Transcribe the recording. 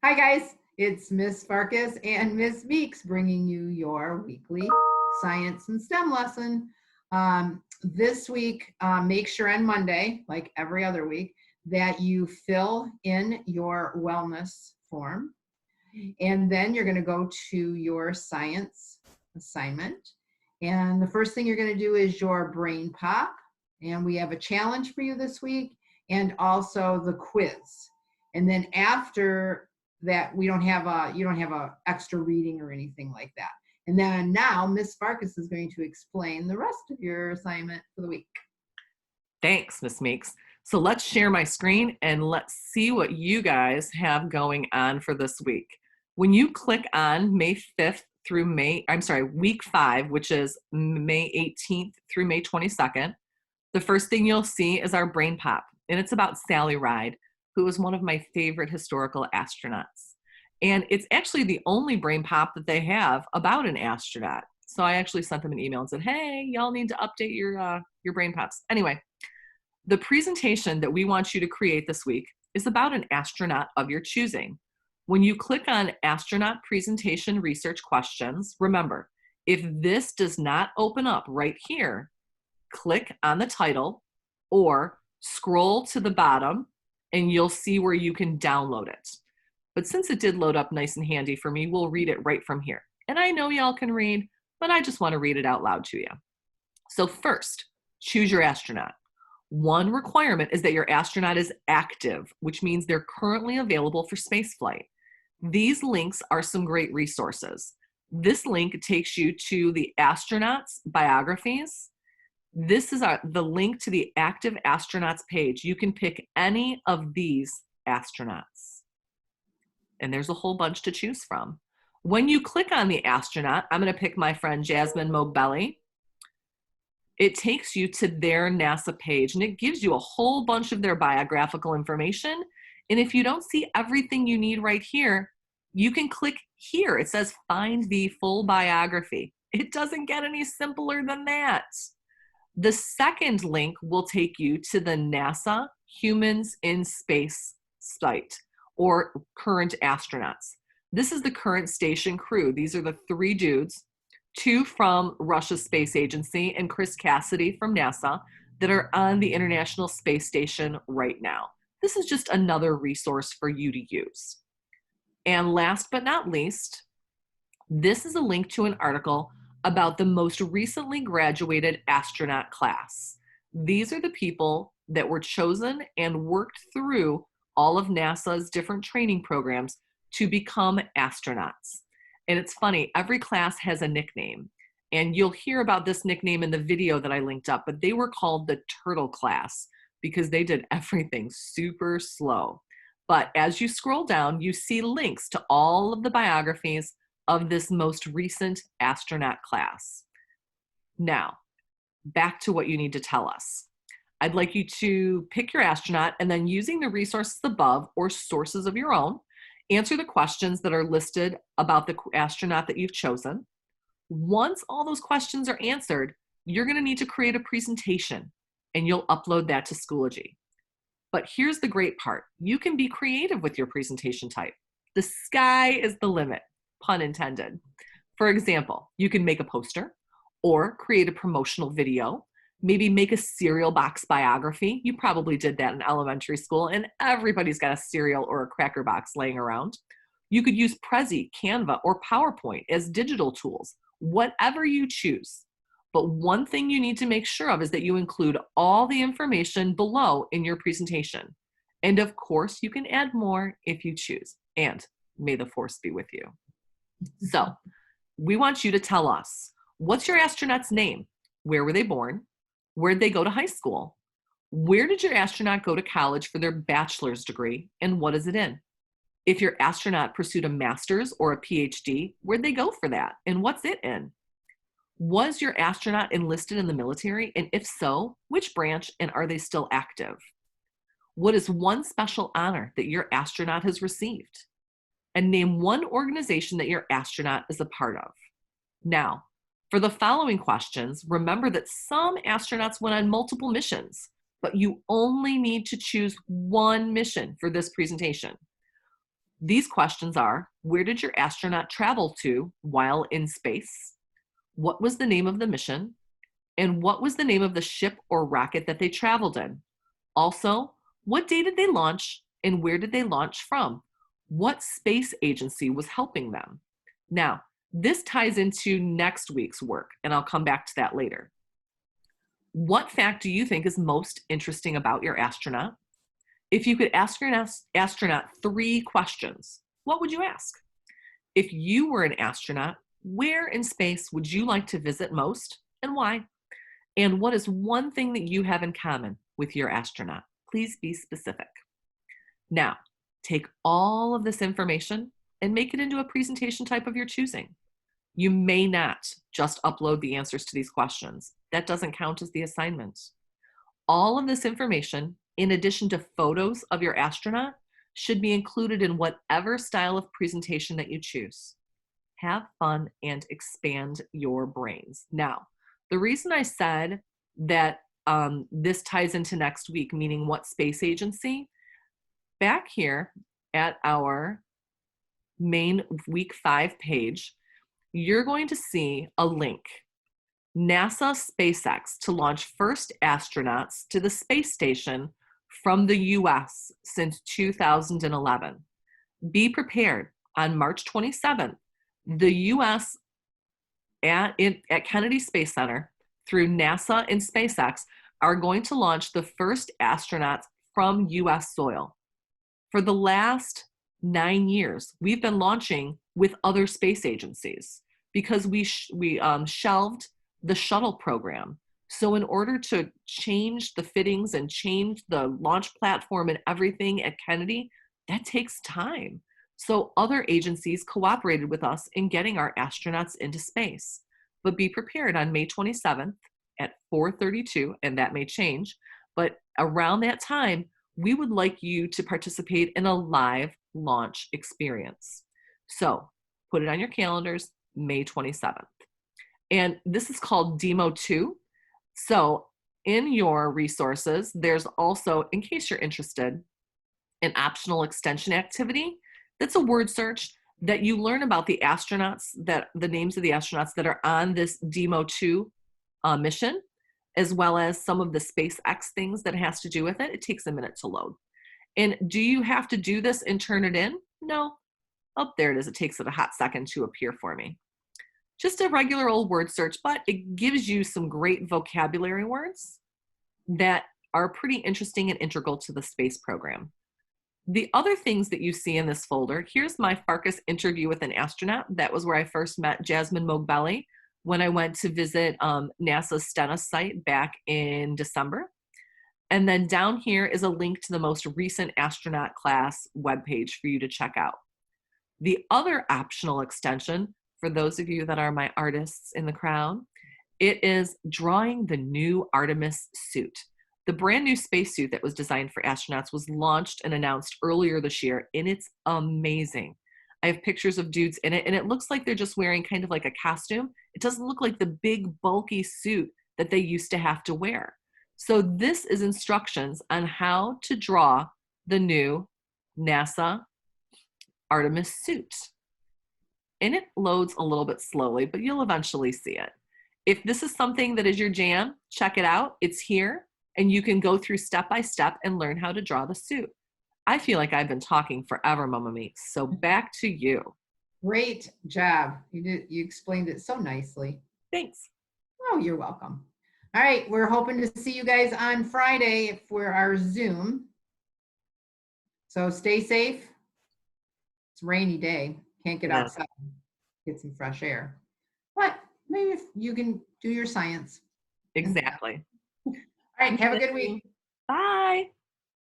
Hi guys, it's Miss Farkas and Miss Meeks bringing you your weekly science and STEM lesson. This week, make sure on Monday, like every other week, that you fill in your wellness form. And then you're going to go to your science assignment. And the first thing you're going to do is your brain pop. And we have a challenge for you this week and also the quiz. And then after that, you don't have a extra reading or anything like that. And then now Miss Farkas is going to explain the rest of your assignment for the week. Thanks, Miss Meeks. So let's share my screen and let's see what you guys have going on for this week. When you click on May 5th through week 5, which is May 18th through May 22nd, the first thing you'll see is our brain pop. And it's about Sally Ride, who was one of my favorite historical astronauts. And it's actually the only brain pop that they have about an astronaut. So I actually sent them an email and said, hey, y'all need to update your brain pops. Anyway, the presentation that we want you to create this week is about an astronaut of your choosing. When you click on Astronaut Presentation Research Questions, remember, if this does not open up right here, click on the title or scroll to the bottom and you'll see where you can download it. But since it did load up nice and handy for me, we'll read it right from here. And I know y'all can read, but I just want to read it out loud to you. So first, choose your astronaut. One requirement is that your astronaut is active, which means they're currently available for spaceflight. These links are some great resources. This link takes you to the astronauts' biographies. This is the link to the active astronauts page. You can pick any of these astronauts. And there's a whole bunch to choose from. When you click on the astronaut, I'm going to pick my friend Jasmine Mobelli. It takes you to their NASA page and it gives you a whole bunch of their biographical information. And if you don't see everything you need right here, you can click here. It says find the full biography. It doesn't get any simpler than that. The second link will take you to the NASA Humans in Space site or current astronauts. This is the current station crew. These are the 3 dudes, 2 from Russia's space agency and Chris Cassidy from NASA that are on the International Space Station right now. This is just another resource for you to use. And last but not least, this is a link to an article about the most recently graduated astronaut class. These are the people that were chosen and worked through all of NASA's different training programs to become astronauts. And it's funny, every class has a nickname. And you'll hear about this nickname in the video that I linked up, but they were called the Turtle class because they did everything super slow. But as you scroll down, you see links to all of the biographies of this most recent astronaut class. Now, back to what you need to tell us. I'd like you to pick your astronaut and then using the resources above or sources of your own, answer the questions that are listed about the astronaut that you've chosen. Once all those questions are answered, you're going to need to create a presentation and you'll upload that to Schoology. But here's the great part. You can be creative with your presentation type. The sky is the limit, pun intended. For example, you can make a poster or create a promotional video, maybe make a cereal box biography. You probably did that in elementary school and everybody's got a cereal or a cracker box laying around. You could use Prezi, Canva, or PowerPoint as digital tools, whatever you choose. But one thing you need to make sure of is that you include all the information below in your presentation. And of course, you can add more if you choose. And may the force be with you. So we want you to tell us, what's your astronaut's name? Where were they born? Where'd they go to high school? Where did your astronaut go to college for their bachelor's degree? And what is it in? If your astronaut pursued a master's or a PhD, where'd they go for that? And what's it in? Was your astronaut enlisted in the military? And if so, which branch and are they still active? What is one special honor that your astronaut has received? And name one organization that your astronaut is a part of. Now, for the following questions, remember that some astronauts went on multiple missions, but you only need to choose one mission for this presentation. These questions are: where did your astronaut travel to while in space? What was the name of the mission? And what was the name of the ship or rocket that they traveled in? Also, what day did they launch and where did they launch from? What space agency was helping them? Now, this ties into next week's work, and I'll come back to that later. What fact do you think is most interesting about your astronaut? If you could ask your astronaut 3 questions, what would you ask? If you were an astronaut, where in space would you like to visit most and why? And what is one thing that you have in common with your astronaut? Please be specific. Now, take all of this information and make it into a presentation type of your choosing. You may not just upload the answers to these questions. That doesn't count as the assignment. All of this information, in addition to photos of your astronaut, should be included in whatever style of presentation that you choose. Have fun and expand your brains. Now, the reason I said that this ties into next week, meaning what space agency, back here at our main week 5 page, you're going to see a link. NASA SpaceX to launch first astronauts to the space station from the US since 2011. Be prepared. On March 27th, the US at Kennedy Space Center through NASA and SpaceX are going to launch the first astronauts from US soil. For the last 9 years, we've been launching with other space agencies because we shelved the shuttle program. So in order to change the fittings and change the launch platform and everything at Kennedy, that takes time. So other agencies cooperated with us in getting our astronauts into space. But be prepared on May 27th at 4:32, and that may change, but around that time, we would like you to participate in a live launch experience. So put it on your calendars, May 27th. And this is called Demo 2. So in your resources, there's also, in case you're interested, an optional extension activity. That's a word search that you learn about the astronauts, the names of the astronauts that are on this Demo 2 mission, as well as some of the SpaceX things that has to do with it. It takes a minute to load. And do you have to do this and turn it in? No. Oh, there it is. It takes it a hot second to appear for me. Just a regular old word search, but it gives you some great vocabulary words that are pretty interesting and integral to the space program. The other things that you see in this folder, here's my Farkas interview with an astronaut. That was where I first met Jasmine Moghbeli when I went to visit NASA's Stennis site back in December. And then down here is a link to the most recent astronaut class webpage for you to check out. The other optional extension, for those of you that are my artists in the crowd, it is drawing the new Artemis suit. The brand new spacesuit that was designed for astronauts was launched and announced earlier this year, and it's amazing. I have pictures of dudes in it, and it looks like they're just wearing kind of like a costume. It doesn't look like the big, bulky suit that they used to have to wear. So this is instructions on how to draw the new NASA Artemis suit. And it loads a little bit slowly, but you'll eventually see it. If this is something that is your jam, check it out. It's here, and you can go through step by step and learn how to draw the suit. I feel like I've been talking forever, Mama Meeks. So back to you. Great job. You explained it so nicely. Thanks. Oh, you're welcome. All right, we're hoping to see you guys on Friday for our Zoom. So stay safe. It's a rainy day. Can't get outside, get some fresh air. But maybe if you can do your science. Exactly. All right, have a good week. Bye.